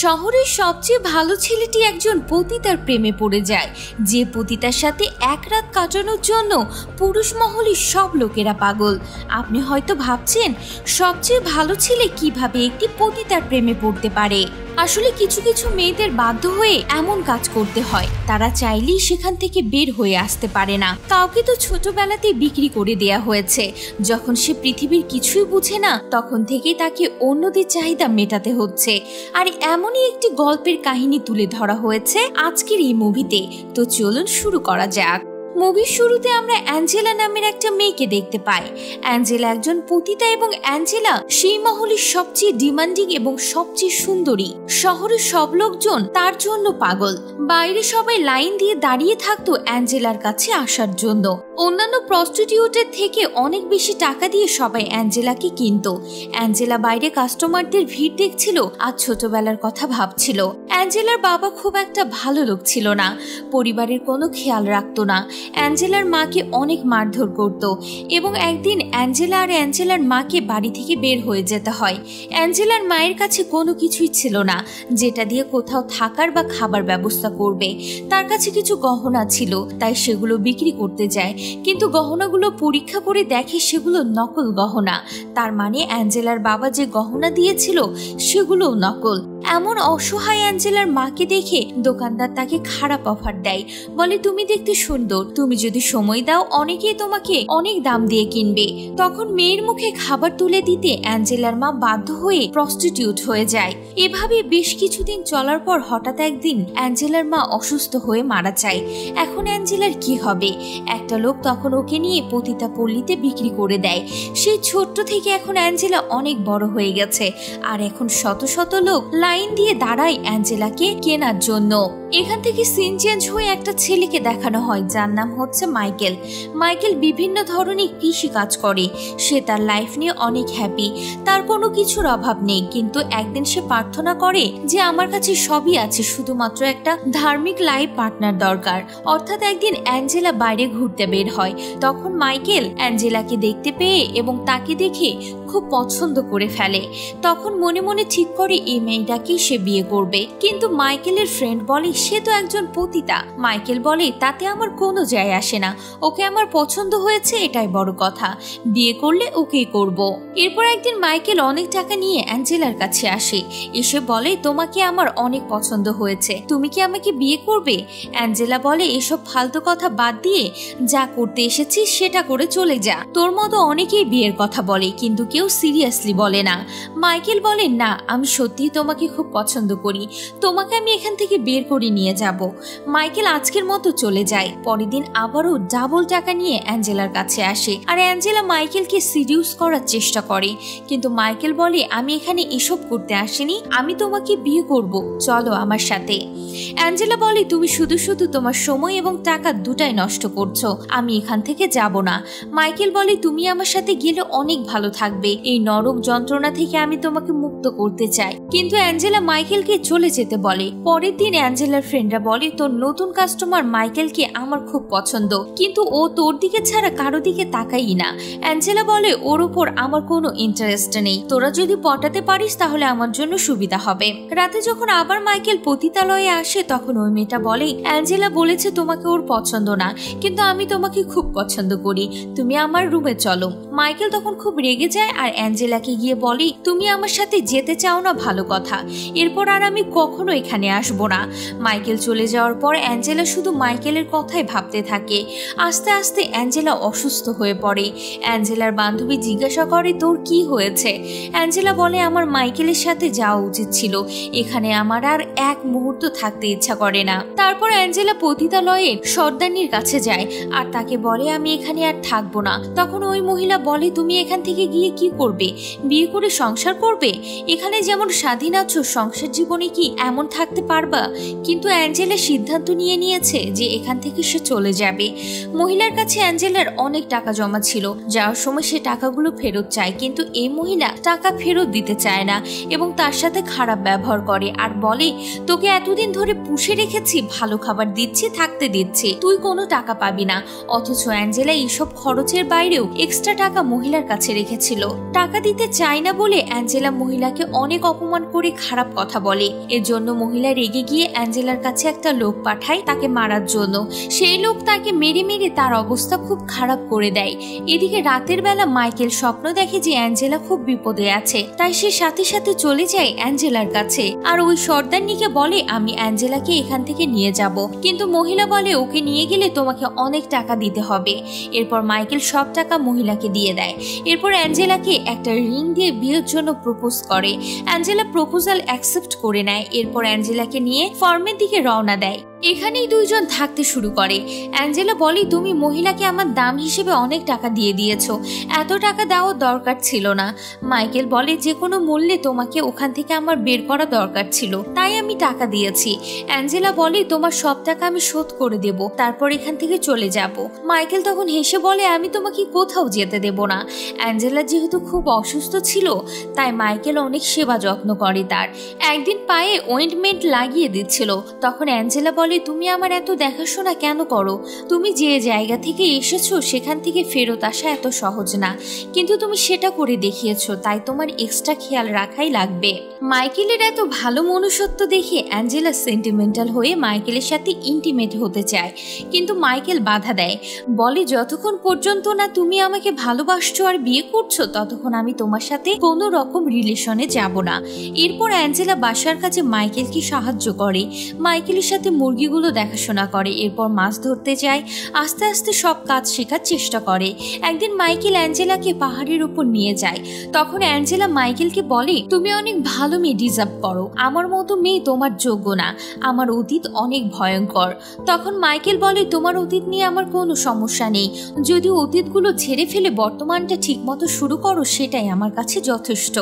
শহরের সবচেয়ে ভালো ছেলেটি একজন পতিতার প্রেমে পড়ে যায়, যে পতিতার সাথে এক রাত কাটানোর জন্য পুরুষ মহলের সব লোকেরা পাগল। আপনি হয়তো ভাবছেন সবচেয়ে ভালো ছেলে কিভাবে একটি পতিতার প্রেমে পড়তে পারে। আসলে কিছু কিছু মেয়েদের বাধ্য হয়ে এমন কাজ করতে হয়, তারা চাইলেই সেখান থেকে বের হয়ে আসতে পারে না। কাউকে তো ছোটবেলাতে বিক্রি করে দেয়া হয়েছে, যখন সে পৃথিবীর কিছুই বুঝে না তখন থেকেই তাকে অন্যদের চাহিদা মেটাতে হচ্ছে। আর এমনই একটি গল্পের কাহিনী তুলে ধরা হয়েছে আজকের এই মুভিতে। তো চলুন শুরু করা যাক। মুভির শুরুতে আমরা অ্যাঞ্জেলা নামের একটা মেয়েকে দেখতে পাই। অ্যাঞ্জেলা একজন পতিতা এবং অ্যাঞ্জেলা সেই মহলের সবচেয়ে ডিমান্ডিং এবং সবচেয়ে সুন্দরী। শহরের সব লোকজন তার জন্য পাগল। বাইরে সবাই লাইন দিয়ে দাঁড়িয়ে থাকতো অ্যাঞ্জেলার কাছে আসার জন্য। অন্যান্য প্রস্টিটিউটের থেকে অনেক বেশি টাকা দিয়ে সবাই অ্যাঞ্জেলাকে কিনতো। অ্যাঞ্জেলা বাইরে কাস্টমারদের ভিড় দেখছিল আর ছোটবেলার কথা ভাবছিল। অ্যাঞ্জেলার বাবা খুব একটা ভালো লোক ছিল না, পরিবারের কোনো খেয়াল রাখতো না। অ্যাঞ্জেলার মাকে অনেক মারধর করত এবং একদিন অ্যাঞ্জেলা আর অ্যাঞ্জেলার মাকে বাড়ি থেকে বের হয়ে যেতে হয়। অ্যাঞ্জেলার মায়ের কাছে কোনো কিছুই ছিল না যেটা দিয়ে কোথাও থাকার বা খাবার ব্যবস্থা করবে। তার কাছে কিছু গহনা ছিল, তাই সেগুলো বিক্রি করতে যায়, কিন্তু গহনাগুলো পরীক্ষা করে দেখে সেগুলো নকল গহনা। তার মানে অ্যাঞ্জেলার বাবা যে গহনা দিয়েছিল সেগুলোও নকল। এমন অসহায় অ্যাঞ্জেলার মাকে দেখে দোকানদার তাকে খারাপ অফার দেয়, বলে তুমি দেখতে সুন্দর, তুমি যদি সময় দাও অনেকেই তোমাকে অনেক দাম দিয়ে কিনবে। তখন মেয়ের মুখে খাবার তুলে দিতে অ্যাঞ্জেলার মা বাধ্য হয়ে প্রস্টিটিউট হয়ে যায়। এভাবে বেশ কিছুদিন চলার পর হঠাৎ একদিন অ্যাঞ্জেলার মা অসুস্থ হয়ে মারা যায়। এখন অ্যাঞ্জেলার কি হবে? একটা লোক তখন ওকে নিয়ে পতিতা পল্লীতে বিক্রি করে দেয়। সেই ছোট্ট থেকে এখন অ্যাঞ্জেলা অনেক বড় হয়ে গেছে, আর এখন শত শত লোক লাইন দিয়ে দাঁড়ায় অ্যাঞ্জেলাকে কেনার জন্য। এখান থেকে সিন চেঞ্জ হয়ে একটা ছেলেকে দেখানো হয় যার নাম হচ্ছে মাইকেল। মাইকেল বিভিন্ন ধরনের কৃষি কাজ করে। সে তার লাইফ নিয়ে অনেক হ্যাপি, তার কোনো কিছুর অভাব নেই। কিন্তু একদিন সে প্রার্থনা করে যে আমার কাছে সবই আছে, শুধুমাত্র একটা ধার্মিক লাইফ পার্টনার দরকার। অর্থাৎ একদিন অ্যাঞ্জেলা বাইরে ঘুরতে বের হয়। তখন মাইকেল অ্যাঞ্জেলাকে দেখতে পেয়ে এবং তাকে দেখে খুব পছন্দ করে ফেলে। তখন মনে মনে ঠিক করে এই মেয়েটাকেই সে বিয়ে করবে। কিন্তু মাইকেলের ফ্রেন্ড বলে সে তো একজন পতিতা। মাইকেল বলে তাতে আমার কোনো যায় আসে না, ওকে আমার পছন্দ হয়েছে এটাই বড় কথা, বিয়ে করলে ওকেই করব। এরপর একদিন মাইকেল অনেক টাকা নিয়ে অ্যাঞ্জেলার কাছে আসে, এসে বলে তোমাকে আমার অনেক পছন্দ হয়েছে, তুমি কি আমাকে বিয়ে করবে? অ্যাঞ্জেলা বলে এসব ফালতু কথা বাদ দিয়ে যা করতে এসেছিস সেটা করে চলে যা। তোর মতো অনেকেই বিয়ের কথা বলে কিন্তু কেউ সিরিয়াসলি বলে না। মাইকেল বলে না, আমি সত্যিই তোমাকে খুব পছন্দ করি, তোমাকে আমি এখান থেকে বের করে নিয়ে যাব। মাইকেল আজকের মতো চলে যায়। পরের দিন আবারও ডাবল টাকা নিয়ে অ্যাঞ্জেলার কাছে আসে, আর অ্যাঞ্জেলা মাইকেলকে সিডিউস করার চেষ্টা করে। কিন্তু মাইকেল বলে আমি এখানে এসব করতে আসিনি, আমি তোমাকে বিয়ে করব, চলো আমার সাথে। অ্যাঞ্জেলা বলে তুমি শুধু শুধু তোমার সময় এবং টাকা দুটাই নষ্ট করছো, আমি এখান থেকে যাব না। মাইকেল বলে তুমি আমার সাথে গেলে অনেক ভালো থাকবে, এই নরক যন্ত্রণা থেকে আমি তোমাকে মুক্ত করতে চাই। কিন্তু অ্যাঞ্জেলা মাইকেলকে চলে যেতে বলে। পরের দিন অ্যাঞ্জেলার ফ্রেন্ডরা বলে তোর নতুন কাস্টমার মাইকেলকে আমার খুব পছন্দ, কিন্তু ও তোর দিকে ছাড়া কারো দিকে তাকাই না। অ্যাঞ্জেলা বলে ওর উপর আমার কোনো ইন্টারেস্ট নেই, তোরা যদি পটাতে পারিস তাহলে আমার জন্য সুবিধা হবে। রাতে যখন আবার মাইকেল পতিতালয়ে আসে তখন ওই মেয়েটা বলে অ্যাঞ্জেলা বলেছে তোমাকে ওর পছন্দ না, কিন্তু আমি তোমাকে খুব পছন্দ করি, তুমি আমার রুমে চলো। মাইকেল তখন খুব রেগে যায় আর অ্যাঞ্জেলাকে গিয়ে বলে তুমি আমার সাথে যেতে চাও না, ভালো কথা, এরপর আর আমি কখনো এখানে আসবো না। মাইকেল চলে যাওয়ার পর অ্যাঞ্জেলা শুধু মাইকেলের কথাই ভাবতে থাকে। আস্তে আস্তে অ্যাঞ্জেলা অসুস্থ হয়ে পড়ে। অ্যাঞ্জেলার বান্ধবী জিজ্ঞাসা করে তোর কি হয়েছে? অ্যাঞ্জেলা বলে আমার মাইকেলের সাথে যাওয়া উচিত ছিল, এখানে আমার আর এক মুহূর্ত থাকতে ইচ্ছা করে না। তারপর অ্যাঞ্জেলা পতিতালয়ের সর্দারনির কাছে যায় আর তাকে বলে আমি এখানে আর থাকবো না। তখন ওই মহিলা বলে তুমি এখান থেকে গিয়ে কি করবে? বিয়ে করে সংসার করবে? এখানে যেমন স্বাধীন আছো সংসার জীবনে কি এমন থাকতে পারবা? কিন্তু অ্যাঞ্জেলা সিদ্ধান্ত নিয়ে নিয়েছে যে এখান থেকে সে চলে যাবে। মহিলার কাছে অ্যাঞ্জেলার অনেক টাকা জমা ছিল, যাওয়ার সময় সে টাকাগুলো ফেরত চায়, কিন্তু এই মহিলা টাকা ফেরত দিতে চায় না এবং তার সাথে খারাপ ব্যবহার করে আর বলে তোকে এতদিন ধরে পুষে রেখেছি, ভালো খাবার দিচ্ছি, থাকতে দিচ্ছি, তুই কোনো টাকা পাবি না। অথচ অ্যাঞ্জেলা এইসব খরচের বাইরেও এক্সট্রা টাকা মহিলার কাছে রেখেছিল। টাকা দিতে চায় না বলে অ্যাঞ্জেলা মহিলাকে অনেক অপমান করে খারাপ কথা বলে। এর জন্য মহিলা রেগে গিয়ে অ্যাঞ্জেলার কাছে একটা লোক পাঠায় তাকে মারার জন্য। সেই লোক তাকে মেরে মেরে তার অবস্থা খুব খারাপ করে দেয়। এদিকে রাতের বেলা মাইকেল স্বপ্ন দেখে যে অ্যাঞ্জেলা খুব বিপদে আছে, তাই সে সাথে সাথে চলে যায় অ্যাঞ্জেলার কাছে আর ওই সর্দারনিকে বলে আমি অ্যাঞ্জেলাকে এখান থেকে নিয়ে যাব, কিন্তু মহিলা বলে ওকে নিয়ে গেলে তোমাকে অনেক টাকা দিতে হবে। এরপর মাইকেল সব টাকা মহিলাকে দিয়ে দেয়। এরপর অ্যাঞ্জেলাকে একটা রিং দিয়ে বিয়ের জন্য প্রপোজ করে। অ্যাঞ্জেলা প্রপোজাল অ্যাকসেপ্ট করে নেয়। এরপর অ্যাঞ্জেলাকে নিয়ে ফার্মের দিকে রওনা দেয়। এখানেই দুইজন থাকতে শুরু করে। অ্যাঞ্জেলা বলে তুমি মহিলাকে আমার দাম হিসেবে অনেক টাকা দিয়ে দিয়েছো, এত টাকা দেওয়ার দরকার ছিল না। মাইকেল বলে যে কোনো মূল্যে তোমাকে ওখান থেকে আমার বের করা দরকার ছিল, তাই আমি টাকা দিয়েছি। অ্যাঞ্জেলা বলে তোমার সব টাকা আমি শোধ করে দেব, তারপর এখান থেকে চলে যাব। মাইকেল তখন হেসে বলে আমি তোমাকে কোথাও যেতে দেব না। অ্যাঞ্জেলা যেহেতু খুব অসুস্থ ছিল তাই মাইকেল অনেক সেবা যত্ন করে তার। একদিন পায়ে অয়েন্টমেন্ট লাগিয়ে দিচ্ছিল, তখন অ্যাঞ্জেলা বলে তুমি আমার এত দেখাশোনা কেন করো? তুমি যে জায়গা থেকে এসেছো সেখান থেকে ফেরত আসা এত সহজ না, কিন্তু তুমি সেটা করে দেখিয়েছো, তাই তোমার এক্সট্রা খেয়াল রাখাই লাগবে। মাইকেলের এত ভালো মনুষ্যত্ব দেখে অ্যাঞ্জেলা সেন্টিমেন্টাল হয়ে মাইকেলের সাথে ইন্টিমেট হতে চায়, কিন্তু মাইকেল বাধা দেয়, বলে যতক্ষণ পর্যন্ত না তুমি আমাকে ভালোবাসছো আর বিয়ে করছো ততক্ষণ আমি তোমার সাথে কোনো রকম রিলেশনে যাব না। এরপর অ্যাঞ্জেলা বাসার কাছে মাইকেলকে সাহায্য করে, মাইকেলের সাথে মুরগিগুলো দেখাশোনা করে, এরপর মাছ ধরতে যায়। আস্তে আস্তে সব কাজ শেখার চেষ্টা করে। একদিন মাইকেল অ্যাঞ্জেলাকে পাহাড়ের উপর নিয়ে যায়। তখন অ্যাঞ্জেলা মাইকেলকে বলে তুমি অনেক ভালো মেয়ে ডিজার্ভ করো, আমার মতো মেয়ে তোমার যোগ্য না, আমার অতীত অনেক ভয়ঙ্কর। তখন মাইকেল বলে তোমার অতীত নিয়ে আমার কোনো সমস্যা নেই, যদি অতীতগুলো ঝেড়ে ফেলে বর্তমানটা ঠিকমতো শুরু করো সেটাই আমার কাছে যথেষ্ট।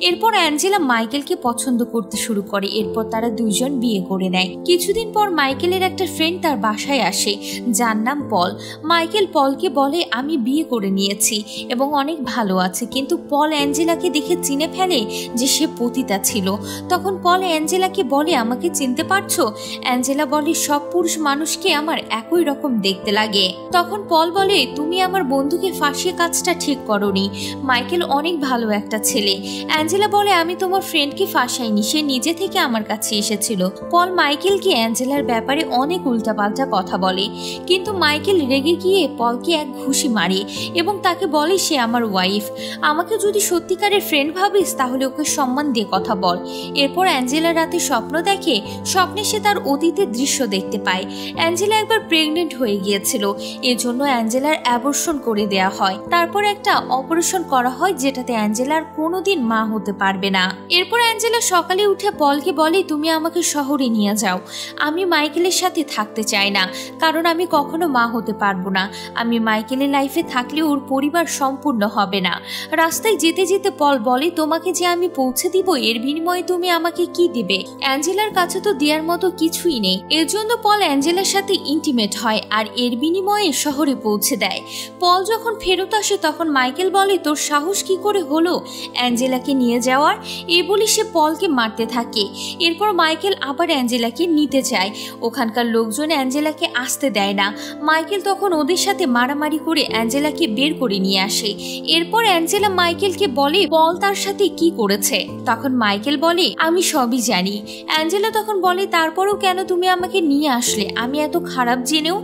এরপর অ্যাঞ্জেলা মাইকেলকে পছন্দ করতে শুরু করে। এরপর তারা দুইজন বিয়ে করে নেয়। কিছুদিন পর মাইকেলের একটা ফ্রেন্ড তার বাসায় আসে যার নাম পল। মাইকেল পলকে বলে আমি বিয়ে করে নিয়েছি এবং অনেক ভালো আছে, কিন্তু পল অ্যাঞ্জেলাকে দেখে চিনে ফেলে যে সে পতিতা ছিল। তখন পল অ্যাঞ্জেলাকে বলে আমাকে চিনতে পারছো? অ্যাঞ্জেলা বলে সব পুরুষ মানুষকে আমার একই রকম দেখতে লাগে। তখন পল বলে তুমি আমার বন্ধুকে ফাঁসিয়ে কাজটা ঠিক করোনি, মাইকেল অনেক ভালো একটা ছেলে। অ্যাঞ্জেলা বলে আমি তোমার ফ্রেন্ডকে ফাঁসাইনি, সে নিজে থেকে আমার কাছে এসেছিল। পল মাইকেলকে অ্যাঞ্জেলার ব্যাপারে অনেক উল্টাপাল্টা কথা বলে, কিন্তু মাইকেল রেগে গিয়ে পলকে এক ঘুষি মারে এবং তাকে বলে সে আমার ওয়াইফ, আমাকে যদি সত্যিকারের ফ্রেন্ড ভাবিস তাহলে ওকে সম্মান দিয়ে কথা বল। এরপর অ্যাঞ্জেলা রাতে স্বপ্ন দেখে, স্বপ্নে সে তার অতীতের দৃশ্য দেখতে পায়। অ্যাঞ্জেলা একবার প্রেগনেন্ট হয়ে গিয়েছিল, এজন্য অ্যাঞ্জেলার অ্যাবর্শন করে দেয়া হয়। তারপর একটা অপারেশন করা হয় যেটাতে অ্যাঞ্জেলার কোনোদিন মা হতে পারবে না। এরপর অ্যাঞ্জেলা সকালে উঠে পলকে বলে তুমি আমাকে শহরে নিয়ে যাও, আমি মাইকেলের সাথে থাকতে চাই না, কারণ আমি কখনো মা হতে পারবো না। আমি মাইকেলের লাইফে থাকলে ওর পরিবার সম্পূর্ণ হবে না। রাস্তায় যেতে যেতে পল বলে তোমাকে যে আমি পৌঁছে দিব এর বিনিময়ে তুমি আমাকে কি দিবে? অ্যাঞ্জেলার কাছে তো দেওয়ার মতো কিছুই নেই। এর জন্য পল অ্যাঞ্জেলার সাথে ইন্টিমেট হয় আর এর বিনিময়ে শহরে পৌঁছে দেয়। পল যখন ফেরত আসে তখন মাইকেল বলে তোর সাহস কি করে হলো অ্যাঞ্জেলাকে নিয়ে যাওয়ার? এই বলে সে পলকে মারতে থাকে। এরপর মাইকেল আবার অ্যাঞ্জেলাকে নিতে চায়, ওখানকার লোকজন অ্যাঞ্জেলাকে আসতে দেয় না। মাইকেল তখন ওদের সাথে মারামারি করে অ্যাঞ্জেলাকে বের করে নিয়ে আসে। এরপর অ্যাঞ্জেলা মাইকেলকে বলে পল তার সাথে কি করেছে। তখন মাইকেল বলে আমি সবই জানি। অ্যাঞ্জেলা তখন বলে তারপরও কেন তুমি আমাকে নিয়ে আসলে, আমি এত খারাপ জেনেও?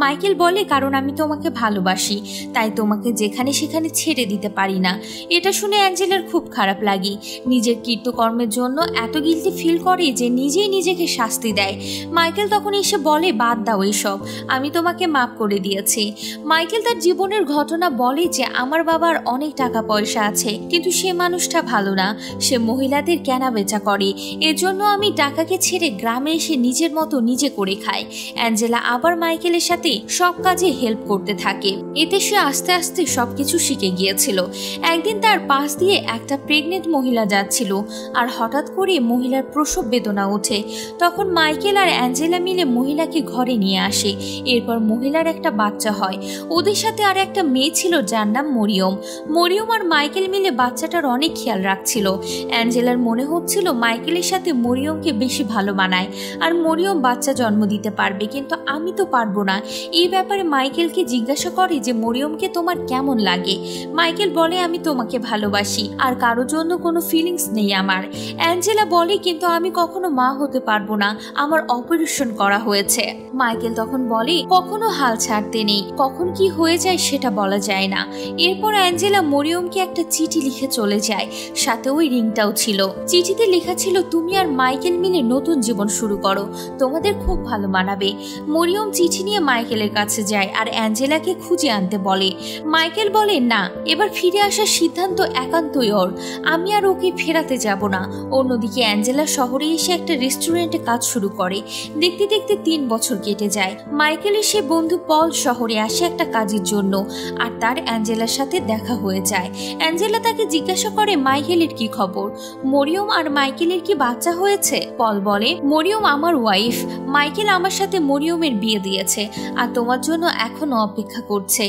মাইকেল বলে কারণ আমি তোমাকে ভালোবাসি, তাই তোমাকে যেখানে সেখানে ছেড়ে দিতে পারি না। এটা শুনে অ্যাঞ্জেলার খুব খারাপ লাগে, নিজের কৃতকর্মের জন্য এত গিল্টি ফিল করে যে নিজেই নিজেকে শাস্তি দেয়। মাইকেল তখন এসে বলে বাদ দাও এসব, আমি তোমাকে মাফ করে দিয়েছি। মাইকেল তার জীবনের ঘটনা বলে যে আমার বাবার অনেক টাকা পয়সা আছে, কিন্তু সে মানুষটা ভালো না, সে মহিলাদের কেনা বেচা করে, এজন্য আমি টাকাকে ছেড়ে গ্রামে এসে নিজের মতো নিজে করে খাই। অ্যাঞ্জেলা আবার মাইকেলের সাথে সব কাজে হেল্প করতে থাকে, এতে সে আস্তে আস্তে সবকিছু শিখে গিয়েছিল। একদিন তার পাশ দিয়ে একটা প্রেগনেন্ট মহিলা যাচ্ছিল আর হঠাৎ করে মহিলার প্রসব বেদনা ওঠে। তখন মাইকেল আর অ্যাঞ্জেলা অ্যাঞ্জেলা মিলে মহিলাকে ঘরে নিয়ে আসে। এরপর মহিলার একটা বাচ্চা হয়। ওদের সাথে আর একটা মেয়ে ছিল যার নাম মরিয়ম। মরিয়ম আর মাইকেল মিলে বাচ্চাটার অনেক খেয়াল রাখছিল। অ্যাঞ্জেলার মনে হচ্ছিল মাইকেলের সাথে মরিয়মকে বেশি ভালো মানায়, আর মরিয়ম বাচ্চা জন্ম দিতে পারবে, কিন্তু আমি তো পারবো না। এই ব্যাপারে মাইকেলকে জিজ্ঞাসা করে যে মরিয়মকে তোমার কেমন লাগে। মাইকেল বলে আমি তোমাকে ভালোবাসি, আর কারোর জন্য কোনো ফিলিংস নেই আমার। অ্যাঞ্জেলা বলে কিন্তু আমি কখনো মা হতে পারবো না, আমার অপারেশন করা হয়েছে। মাইকেল তখন বলে কখনো হাল ছাড়তে নেই, কখন কি হয়ে যায় সেটা বলা যায় না। এরপর অ্যাঞ্জেলা মরিয়মকে একটা চিঠি লিখে চলে যায়, সাথে ওই রিংটাও ছিল। চিঠিতে লেখা ছিল তুমি আর মাইকেল মিলে নতুন জীবন শুরু করো, তোমাদের খুব ভালো মানাবে। মরিয়ম চিঠি নিয়ে মাইকেলের কাছে যায় আর অ্যাঞ্জেলাকে খুঁজে আনতে বলে। মাইকেল বলে না, এবার ফিরে আসার সিদ্ধান্ত একান্তই ওর, আমি আর ওকে ফেরাতে যাব না। অন্যদিকে অ্যাঞ্জেলা শহরে এসে একটা রেস্টুরেন্টে কাজ শুরু করে। দেখতে দেখতে 3 বছর কেটে যায়। মাইকেলের সে বন্ধু পল শহরে আসে একটা কাজের জন্য, আর তার অ্যাঞ্জেলার সাথে দেখা হয়ে যায়। অ্যাঞ্জেলা তাকে জিজ্ঞাসা করে মাইকেলের কি খবর, মরিয়ম আর মাইকেলের কি বাচ্চা হয়েছে। পল বলে মরিয়ম আমার ওয়াইফ, মাইকেল আমার সাথে মরিয়মের বিয়ে দিয়েছে আর তোমার জন্য এখনো অপেক্ষা করছে।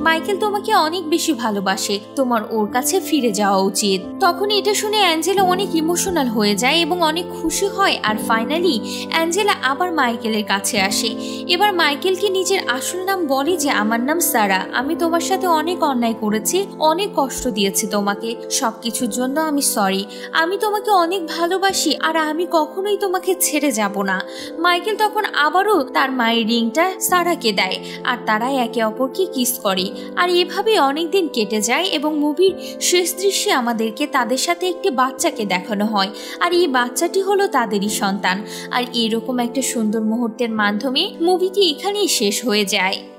মাইকেল তোমাকে অনেক বেশি ভালোবাসে, তোমার ওর কাছে ফিরে যাওয়া উচিত। তখন এটা শুনে অ্যাঞ্জেলা অনেক ইমোশনাল হয়ে যায় এবং অনেক খুশি হয়। আর ফাইনালি অ্যাঞ্জেলা আবার মাইকেলের কাছে আসে। এবার মাইকেলকে নিজের আসল নাম বলে যে আমার নাম সারা, আমি তোমার সাথে অনেক অন্যায় করেছি, অনেক কষ্ট দিয়েছি তোমাকে, সবকিছুর জন্য আমি সরি। আমি তোমাকে অনেক ভালোবাসি আর আমি কখনোই তোমাকে ছেড়ে যাব না। মাইকেল তখন আবারও তার মায়ের রিংটা সারাকে দেয় আর তারা একে অপরকে কিস করে। আর এভাবে অনেকদিন কেটে যায় এবং মুভির শেষ দৃশ্যে আমাদেরকে তাদের সাথে একটি বাচ্চাকে দেখানো হয়, আর এই বাচ্চাটি হলো তাদেরই সন্তান। আর এরকম একটা সুন্দর মুহূর্তের মাধ্যমে মুভিটি এখানেই শেষ হয়ে যায়।